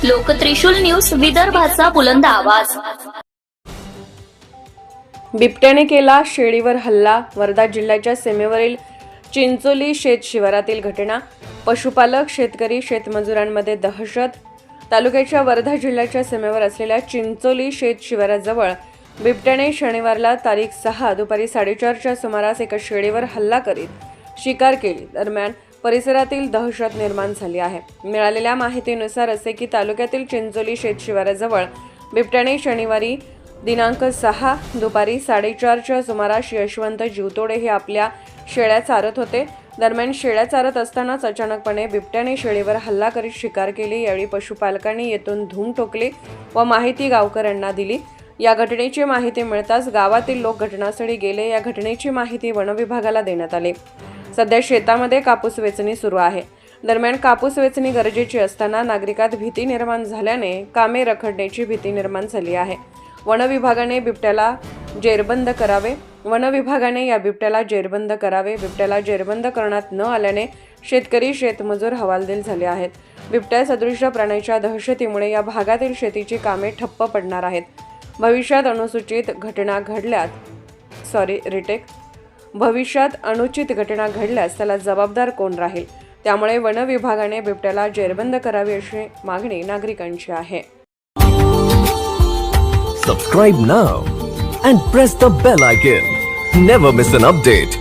लोकत्रिशूल news, विदर्भाचा बुलंद आवाज। बिबट्याने केला शेळीवर हल्ला। वर्धा जिल्ह्याच्या सीमेवरील चिंचोली शेत शिवारातील घटना। पशुपालक, शेतकरी, शेतमजुरांमध्ये दहशत। तालुक्याच्या वर्धा जिल्ह्याच्या सीमेवर असलेल्या चिंचोली शेत शिवाराजवळ बिबट्याने शनिवारला तारीख 6 दुपारी 4:30च्या सुमारास एका शेळीवर हल्ला करीत शिकार केली। दरम्यान परिसरातील दहशत निर्माण झाली आहे। मिळालेल्या माहितीनुसार असे की तालुक्यातील चिंचोली शेत शिवाराजवळ बिबट्याने शनिवारी दिनांक 6 दुपारी 4:30च्या सुमारास यशवंत जीवतोडे हे आपल्या शेळ्या चारत होते। दरम्यान शेळ्या चारत असतानाच अचानकपणे बिबट्याने शेळीवर हल्ला करीत शिकार केली। यावेळी पशुपालकांनी येथून धूम ठोकली व माहिती गावकऱ्यांना दिली। या घटनेची माहिती मिळताच गावातील लोक घटनास्थळी गेले। या घटनेची माहिती वनविभागाला देण्यात आली। सध्या शेतामध्ये कापूस वेचणी सुरू आहे। दरम्यान कापूस वेचणी गरजेची असताना नागरिकात भीती निर्माण झाल्याने कामे रखडण्याची भीती निर्माण झाली आहे। वनविभागाने या बिबट्याला जेरबंद करावे। बिबट्याला जेरबंद करण्यात न आल्याने शेतकरी, शेतमजूर हवालदिल झाले आहेत। बिबट्या सदृश प्राण्याच्या दहशतीमुळे या भागातील शेतीची कामे ठप्प पडणार आहेत। भविष्यात अनुचित घटना घडल्यास त्याला जबाबदार कोण राहील? त्यामुळे वन विभागाने बिबट्याला जेरबंद करावी अशी मागणी नागरिकांची आहे। Subscribe now and press the bell icon. Never miss an update.